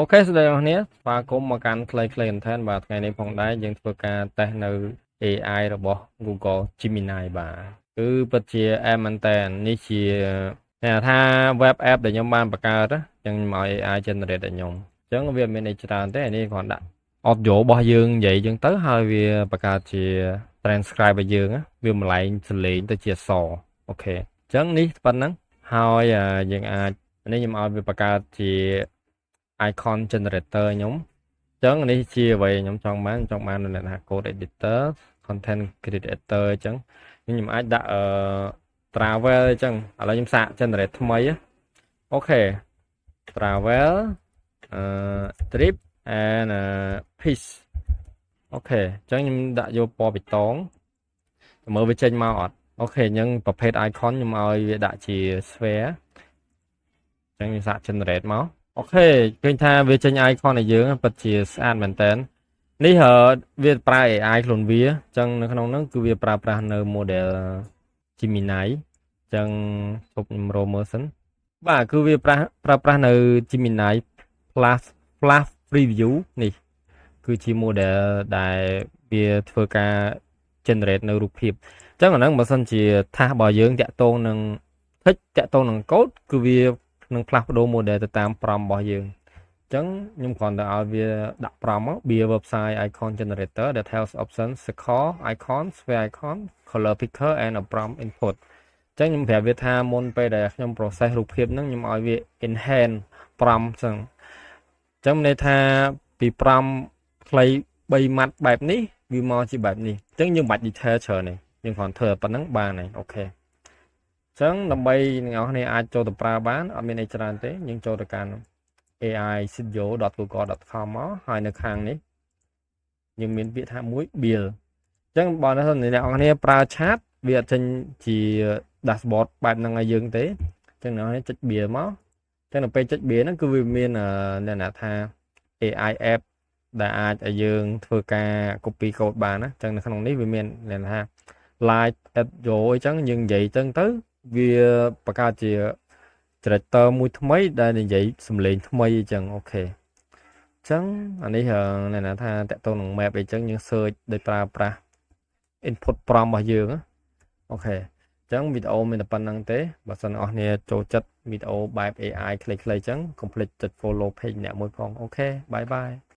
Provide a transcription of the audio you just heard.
អូខេស្ដីអស់គ្នាស្វាគមន៍មកកាន់ខ្លីៗបន្ថែមបាទថ្ងៃនេះផងដែរយើងធ្វើការតេស្តនៅ AI របស់ Google Gemini បាទគឺពិតជាអែមមែនតើនេះជាគេថា web app ដែលខ្ញុំបានបង្កើតអញ្ចឹងខ្ញុំឲ្យ AI generate ឲ្យខ្ញុំអញ្ចឹងវាមានអីច្រើនទេនេះគ្រាន់ដាក់ audio របស់យើងនិយាយអញ្ចឹងទៅហើយវាបង្កើតជា transcribe ឲ្យយើងវាម្លែងសលេងទៅជាអក្សរអូខេអញ្ចឹងនេះប៉ុណ្ណឹងហើយយើងអាចនេះខ្ញុំឲ្យវាបង្កើតជា icon generator ខ្ញុំអញ្ចឹងនេះជាអ្វីខ្ញុំចង់បាននៅថា code editor content creator អញ្ចឹងខ្ញុំអាចដាក់travel អញ្ចឹងឥឡូវខ្ញុំសាក generate ថ្មីអូខេ travel trip and peace អូខេអញ្ចឹងខ្ញុំដាក់យកពណ៌បៃតងមើលវាចេញមកអត់អូខេអញ្ចឹងប្រភេទ icon ខ្ញុំឲ្យវាដាក់ជា sphere អញ្ចឹងខ្ញុំសាក generate មកអូខេឃើញថាវាចេញ icon ឲ្យយើងពិតជាស្អាតមែនតើនេះវាប្រើ AI ខ្លួនវាអញ្ចឹងនៅក្នុងហ្នឹងគឺវាប្រើប្រាស់នៅ model Gemini អញ្ចឹងជប់ខ្ញុំរកមើលសិនបាទគឺវាប្រើប្រាស់នៅ Gemini Plus Preview នេះគឺជា model ដែលវាធ្វើការ generate នៅរូបភាពអញ្ចឹងអាហ្នឹងបើសិនជា task របស់យើងតាក់ទងនឹង text តាក់ទងនឹង code គឺវានឹងផ្លាស់ប្ដូរ model ទៅតាម prompt របស់យើងអញ្ចឹងខ្ញុំគ្រាន់តែឲ្យវាដាក់ prompt មក be website icon generator that has options score icon sphere icon color picker and a prompt input អញ្ចឹងខ្ញុំប្រាប់វាថាមុនពេលដែលខ្ញុំ process រូបភាពហ្នឹងខ្ញុំឲ្យវា enhance prompt អញ្ចឹងន័យថាពី prompt ខ្លី3ម៉ាត់បែបនេះវាមកជាបែបនេះអញ្ចឹងយើងបាច់ detail ច្រើនទេយើងគ្រាន់ធ្វើប៉ុណ្ណឹងបានហើយអូខេអញ្ចឹងដើម្បីអ្នកនរគ្នាអាចចូលទៅប្រើបានអត់មានអីច្រើនទេយើងចូលទៅកាន់ ai.studio.google.com មកហើយនៅខាងនេះយើងមានពាក្យថាមួយ build អញ្ចឹងបើអ្នកនរគ្នាប្រើ chat វាអត់ចេញជា dashboard បែបហ្នឹងឲ្យយើងទេអញ្ចឹងអ្នកនរគ្នាចុច build មកអញ្ចឹងនៅពេលចុច build ហ្នឹងគឺវាមានអ្នកណាថា AI app ដែលអាចឲ្យយើងធ្វើការ copy code បានណាអញ្ចឹងនៅក្នុងនេះវាមានអ្នកថា live app យោអញ្ចឹងយើងនិយាយចឹងទៅវាបង្កើតជា character មួយថ្មីដែលនិយាយសំឡេងថ្មីអញ្ចឹងអូខេអញ្ចឹងអានេះអ្នកណាថាតកតងនឹង map អីចឹងយើង search ដោយប្រើប្រាស់ input prompt របស់យើងអូខេអញ្ចឹងវីដេអូមានតែប៉ុណ្្នឹងទេបើសិនអស់គ្នាចូលចិត្តវីដេអូបែប AI ខ្លីៗអញ្ចឹងកុំភ្លេចចុច follow page អ្នកមួយផងអូខេបាយបាយ